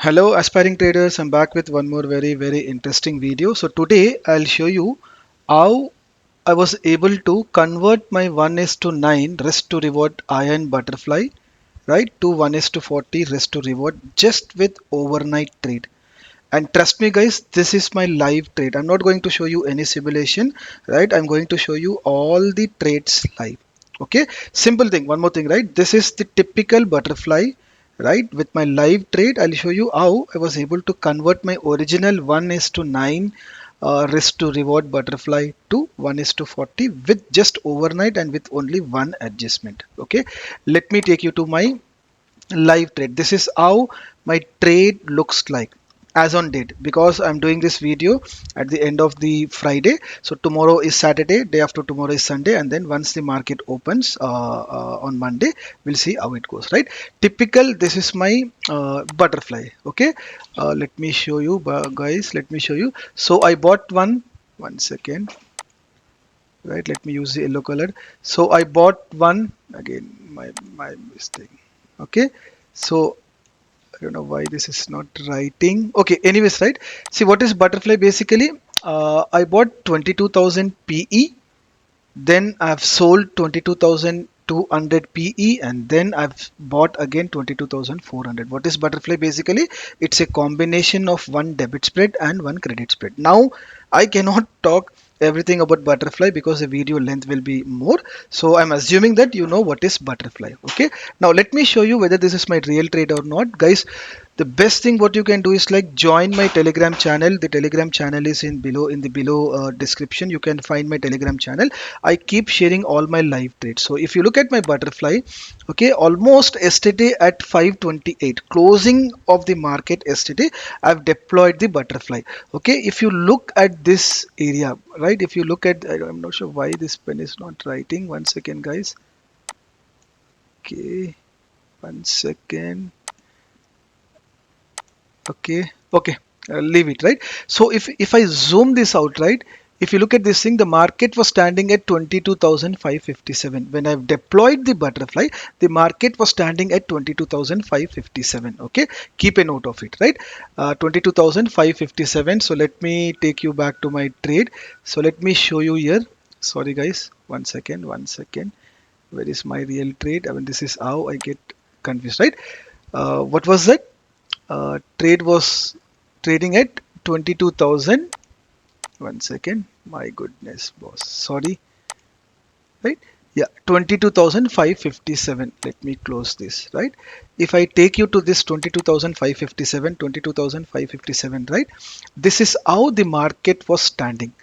Hello aspiring traders, I'm back with one more very interesting video. So today I'll show you how I was able to convert my 1 is to 9 risk to reward iron butterfly, right, to 1 is to 40 risk to reward just with overnight trade. And trust me guys, this is my live trade. I'm not going to show you any simulation, right? I'm going to show you all the trades live. Okay, simple thing, one more thing, right? This is the typical butterfly, right? With my live trade, I'll show you how I was able to convert my original 1 is to 9 risk to reward butterfly to 1 is to 40 with just overnight and with only one adjustment. Okay, let me take you to my live trade. This is how my trade looks like as on date, because I'm doing this video at the end of the Friday. So tomorrow is Saturday, day after tomorrow is Sunday, and then once the market opens on Monday, we'll see how it goes, right? Typical, this is my butterfly. Okay, let me show you guys, let me show you. So I bought one second, right? Let me use the yellow color. So I bought one, again my mistake. Okay, so I don't know why this is not writing. Okay, anyways, right? See, what is butterfly basically? I bought 22,000 PE, then I've sold 22,200 PE, and then I've bought again 22,400. What is butterfly basically? It's a combination of one debit spread and one credit spread. Now, I cannot talk everything about butterfly because the video length will be more. So I'm assuming that you know what is butterfly. Okay. Now let me show you whether this is my real trade or not, guys. The best thing what you can do is like join my telegram channel. The telegram channel is in the below description. You can find my telegram channel. I keep sharing all my live trades. So if you look at my butterfly, okay, almost yesterday at 528 closing of the market yesterday, I've deployed the butterfly. Okay, if you look at this area, right, if you look at, I'm not sure why this pen is not writing. One second guys. Okay, one second. Okay, leave it, right? So if I zoom this out, right, if you look at this thing, the market was standing at 22,557. When I've deployed the butterfly, the market was standing at 22,557. Okay, keep a note of it, right? 22,557. So let me take you back to my trade. So let me show you here. Sorry guys, one second. Where is my real trade? I mean, this is how I get confused, right? What was that? Trade was trading at 22,000. One second, my goodness boss, sorry, right? Yeah, 22,557. Let me close this, right? If I take you to this 22,557, 22,557, right, this is how the market was standing,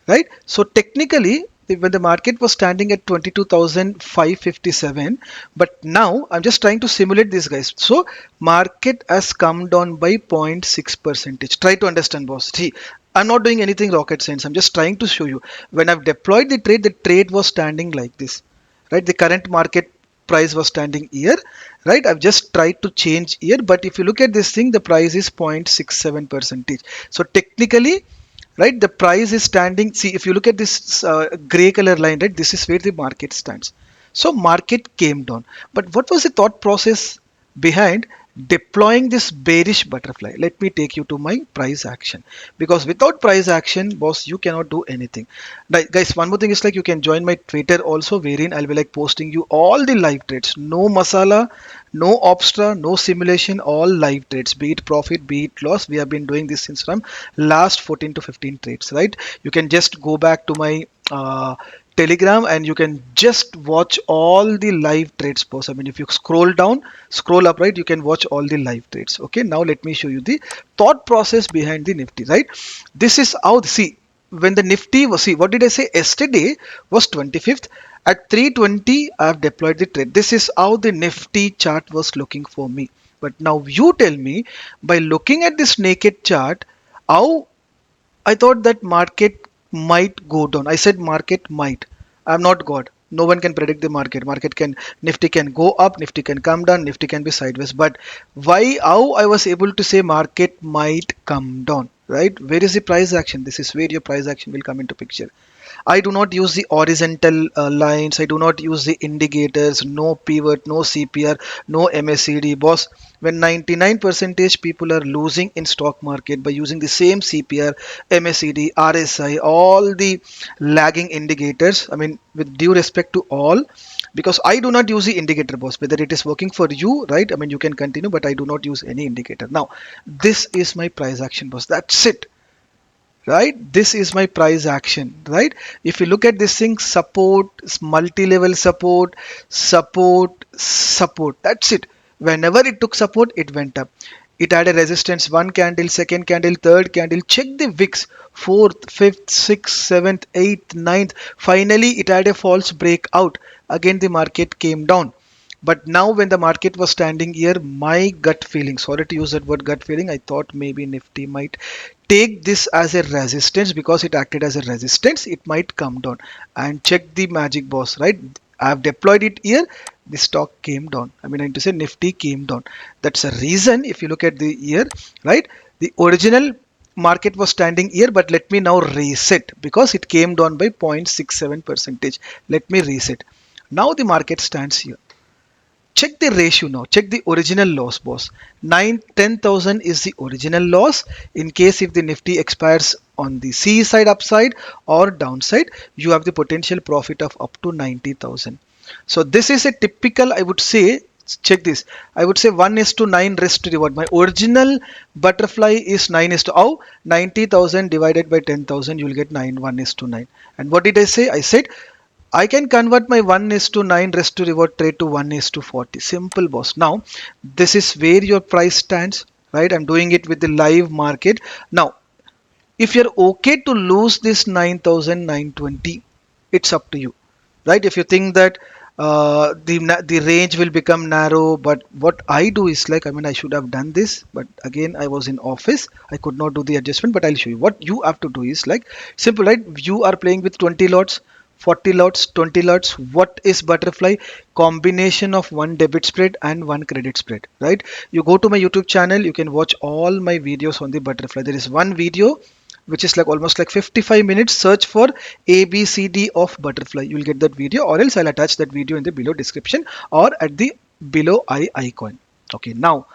right? So technically, when the market was standing at 22,557, but now I'm just trying to simulate this, guys. So market has come down by 0.6 percentage. Try to understand, boss. See, I'm not doing anything rocket science. I'm just trying to show you. When I've deployed the trade was standing like this, right? The current market price was standing here, right? I've just tried to change here, but if you look at this thing, the price is 0.67 percentage. So technically, right, the price is standing. See, if you look at this gray color line, right, this is where the market stands. So market came down, but what was the thought process behind deploying this bearish butterfly? Let me take you to my price action, because without price action, boss, you cannot do anything. Right, guys, one more thing is like you can join my Twitter also, wherein I'll be like posting you all the live trades. No masala, no obstra, no simulation, all live trades, be it profit, be it loss. We have been doing this since from last 14 to 15 trades, right? You can just go back to my telegram and you can just watch all the live trades posts. I mean, if you scroll down, scroll up, right, you can watch all the live trades. Okay, now let me show you the thought process behind the Nifty, right? This is how, see, when the Nifty was, see, what did I say? Yesterday was 25th. At 320, I have deployed the trade. This is how the Nifty chart was looking for me. But now you tell me, by looking at this naked chart, how I thought that market might go down. I said market might. I'm not God. No one can predict the market. Market can, Nifty can go up, Nifty can come down, Nifty can be sideways. But why, how I was able to say market might come down, right? Where is the price action? This is where your price action will come into picture. I do not use the horizontal lines. I do not use the indicators. No pivot, no CPR, no MACD. Boss, when 99 percentage people are losing in stock market by using the same CPR, MACD, RSI, all the lagging indicators. I mean, with due respect to all, because I do not use the indicator, boss. Whether it is working for you, right? I mean, you can continue, but I do not use any indicator. Now, this is my price action, boss. That's it, right? This is my price action, right? If you look at this thing, support, multi-level support, support, that's it. Whenever it took support, it went up. It had a resistance, one candle, second candle, third candle. Check the wicks, fourth, fifth, sixth, seventh, eighth, ninth. Finally it had a false breakout. Again the market came down. But now when the market was standing here, my gut feeling, sorry to use that word gut feeling, I thought maybe Nifty might take this as a resistance. Because it acted as a resistance, it might come down. And check the magic, boss, right? I have deployed it here. The stock came down. I mean, I need to say Nifty came down. That's a reason. If you look at the year, right, the original market was standing here, but let me now reset because it came down by 0.67 percentage. Let me reset. Now the market stands here. Check the ratio now. Check the original loss, boss. 10,000 is the original loss. In case if the Nifty expires on the C side upside or downside, you have the potential profit of up to 90,000. So this is a typical, I would say, check this. I would say 1 is to 9 risk to reward. My original butterfly is 9 is to how? 90,000 divided by 10,000, you will get 9, 1 is to 9. And what did I say? I said I can convert my 1 is to 9 risk to reward trade to 1 is to 40. Simple, boss. Now, this is where your price stands, right? I'm doing it with the live market. Now, if you're okay to lose this 9,920, it's up to you, right? If you think that the range will become narrow, but what I do is like, I mean, I should have done this, but again, I was in office. I could not do the adjustment, but I'll show you. What you have to do is like simple, right? You are playing with 20 lots. 40 lots, 20 lots. What is butterfly? Combination of one debit spread and one credit spread, right? You go to my YouTube channel, you can watch all my videos on the butterfly. There is one video which is like almost like 55 minutes. Search for ABCD of butterfly. You will get that video, or else I'll attach that video in the below description or at the below I icon. Okay, now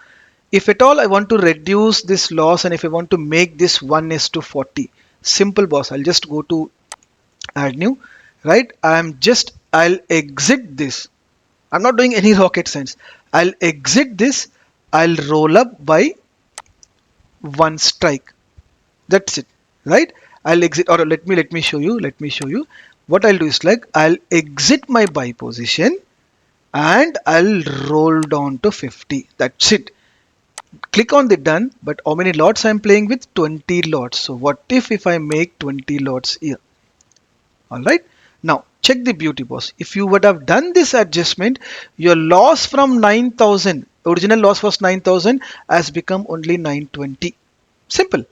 if at all I want to reduce this loss and if I want to make this 1 is to 40, simple, boss. I'll just go to add new, right? I'll exit this. I'm not doing any rocket science. I'll exit this. I'll roll up by one strike. That's it, right? I'll exit, or let me show you. Let me show you. What I'll do is like I'll exit my buy position and I'll roll down to 50. That's it. Click on the done. But how many lots I'm playing with? 20 lots. So what if I make 20 lots here? All right. Now check the beauty, boss. If you would have done this adjustment, your loss from 9,000, original loss was 9,000, has become only 920. Simple,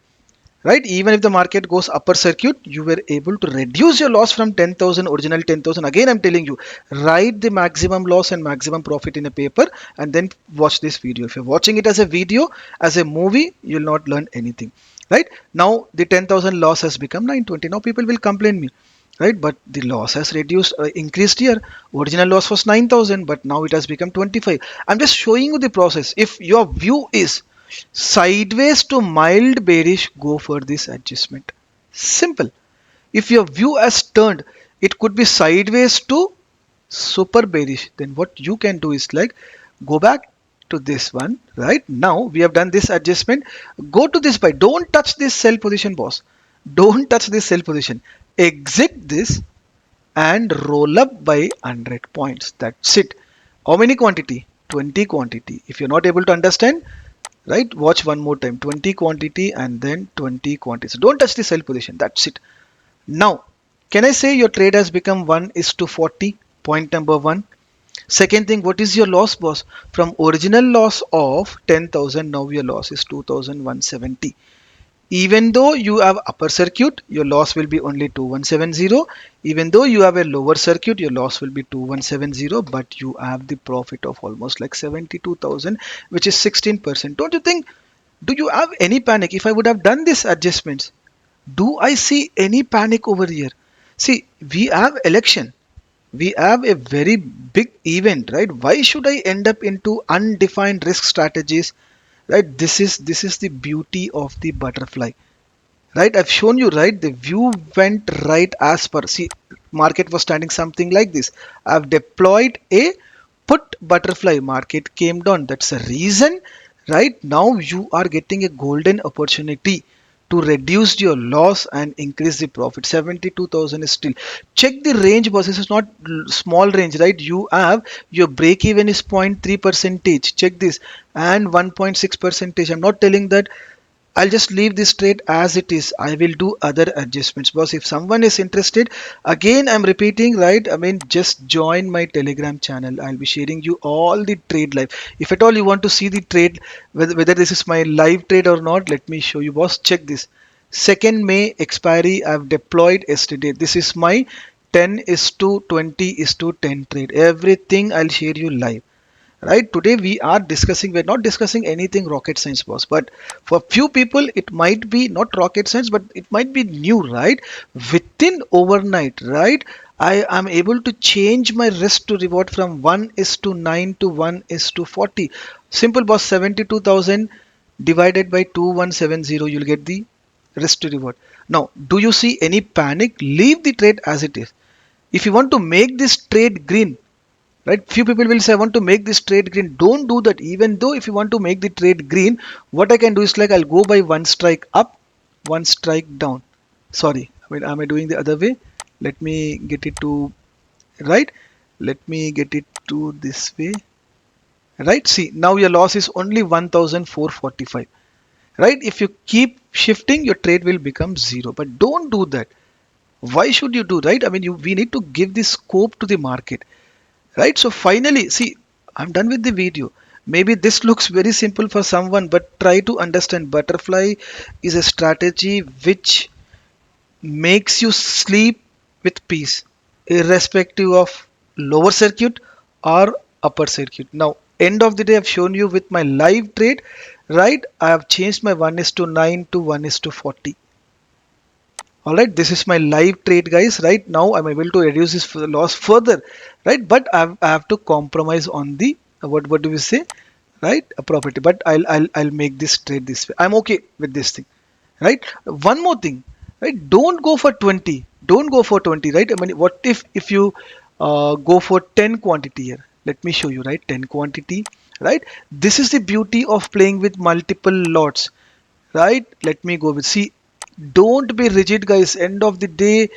right? Even if the market goes upper circuit, you were able to reduce your loss from 10,000, original 10,000. Again, I'm telling you, write the maximum loss and maximum profit in a paper and then watch this video. If you're watching it as a video, as a movie, you'll not learn anything, right? Now the 10,000 loss has become 920. Now people will complain me, right? But the loss has reduced, increased here. Original loss was 9,000, but now it has become 25. I'm just showing you the process. If your view is sideways to mild bearish, go for this adjustment. Simple. If your view has turned, it could be sideways to super bearish, then what you can do is like go back to this one. Right now we have done this adjustment. Go to this buy. Don't touch this sell position, boss. Don't touch this sell position. Exit this and roll up by 100 points. That's it. How many quantity? 20 quantity. If you're not able to understand, right, watch one more time. 20 quantity and then 20 quantity. So don't touch the sell position. That's it. Now can I say your trade has become 1 is to 40? Point number one. Second thing, what is your loss, boss? From original loss of 10,000, now your loss is 2,170. Even though you have upper circuit, your loss will be only 2170. Even though you have a lower circuit, your loss will be 2170, but you have the profit of almost like 72,000, which is 16%. Don't you think? Do you have any panic? If I would have done these adjustments, do I see any panic over here? See, we have election. We have a very big event, right? Why should I end up into undefined risk strategies? Right? This is the beauty of the butterfly. Right, I've shown you, right, the view went right as per, see, market was standing something like this. I've deployed a put butterfly, market came down. That's a reason. Right now you are getting a golden opportunity to reduce your loss and increase the profit. 72,000 is still, check the range boss. This is not small range, right? You have your break even is 0.3 percentage, check this, and 1.6 percentage. I'm not telling that I'll just leave this trade as it is. I will do other adjustments. Boss, if someone is interested, again, I'm repeating, right? I mean, just join my Telegram channel. I'll be sharing you all the trade live. If at all you want to see the trade, whether this is my live trade or not, let me show you, boss. Check this. 2nd May expiry, I've deployed yesterday. This is my 10 is to 20 is to 10 trade. Everything I'll share you live. Right, today we are discussing, we're not discussing anything rocket science, boss, but for few people it might be not rocket science, but it might be new, right? Within overnight, right, I am able to change my risk to reward from 1 is to 9 to 1 is to 40. Simple, boss. 72,000 divided by 2170, you'll get the risk to reward. Now, do you see any panic? Leave the trade as it is. If you want to make this trade green, right, few people will say I want to make this trade green. Don't do that. Even though if you want to make the trade green, what I can do is like I'll go by one strike up, one strike down. Sorry, I mean, am I doing the other way? Let me get it to, right, let me get it to this way. Right, see, now your loss is only 1445. Right, if you keep shifting, your trade will become zero, but don't do that. Why should you do, right? I mean, we need to give the scope to the market. Right, so finally, see, I'm done with the video. Maybe this looks very simple for someone, but try to understand. Butterfly is a strategy which makes you sleep with peace, irrespective of lower circuit or upper circuit. Now, end of the day, I've shown you with my live trade, right? I have changed my 1 is to 9 to 1 is to 40. All right, this is my live trade, guys. Right now I'm able to reduce this loss further, right? But I have to compromise on the what do we say, right, a property. But I'll make this trade this way. I'm okay with this thing, right? One more thing, right? Don't go for 20. Don't go for 20, right? I mean, what if you go for 10 quantity here? Let me show you, right? 10 quantity, right? This is the beauty of playing with multiple lots, right? Let me go with, see, don't be rigid, guys. End of the day,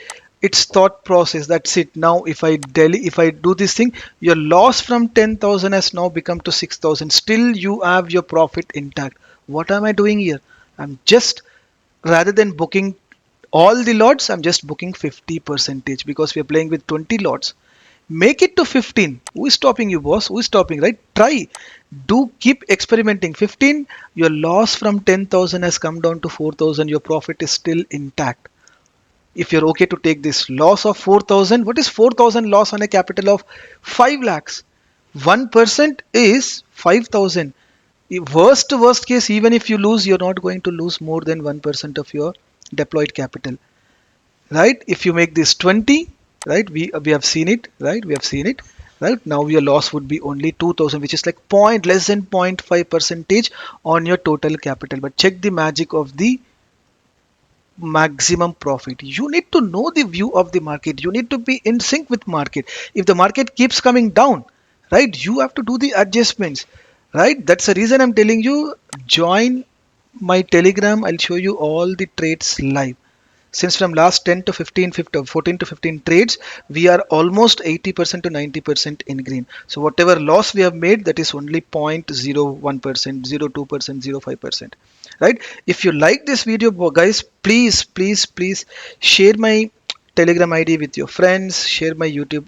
it's thought process. That's it. Now if I do this thing, your loss from 10,000 has now become to 6,000. Still you have your profit intact. What am I doing here? I'm just, rather than booking all the lots, I'm just booking 50 percentage, because we are playing with 20 lots. Make it to 15. Who is stopping you, boss? Who is stopping, right? Try. Do keep experimenting. 15, your loss from 10,000 has come down to 4,000. Your profit is still intact. If you're okay to take this loss of 4,000, what is 4,000 loss on a capital of 5 lakhs? 1% is 5,000. Worst case, even if you lose, you're not going to lose more than 1% of your deployed capital. Right, if you make this 20, right, we have seen it, right, we have seen it, right. Now your loss would be only 2000, which is like point less than 0.5 percentage on your total capital. But check the magic of the maximum profit. You need to know the view of the market. You need to be in sync with market. If the market keeps coming down, right, you have to do the adjustments, right. That's the reason I'm telling you, join my Telegram. I'll show you all the trades live. Since from last 10 to 15, 14 to 15 trades, we are almost 80% to 90% in green. So whatever loss we have made, that is only 0.01%, 0.02%, 0.05%. Right? If you like this video, guys, please share my Telegram ID with your friends, share my YouTube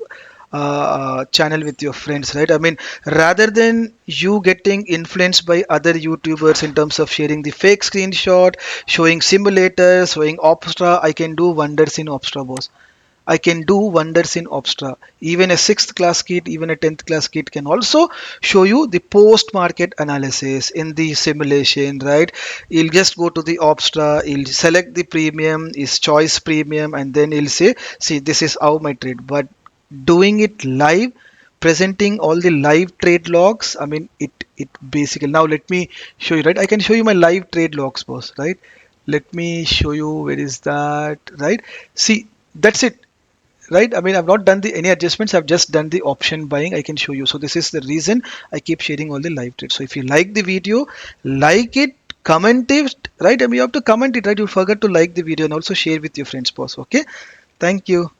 channel with your friends, right? I mean, rather than you getting influenced by other YouTubers in terms of sharing the fake screenshot, showing simulators, showing Opstra, I can do wonders in Opstra, boss. I can do wonders in Opstra. Even a 6th class kid, even a 10th class kid can also show you the post market analysis in the simulation, right? He'll just go to the Opstra, he'll select the premium, his choice premium, and then he'll say, see, this is how my trade. But doing it live, presenting all the live trade logs, I mean, it basically, now let me show you, right? I can show you my live trade logs, boss, right? Let me show you, where is that, right? See, that's it, right? I mean, I've not done any adjustments. I've just done the option buying. I can show you. So this is the reason I keep sharing all the live trades. So if you like the video, like it, comment it, right? I mean, you have to comment it, right? You forget to like the video and also share with your friends, boss. Okay. Thank you.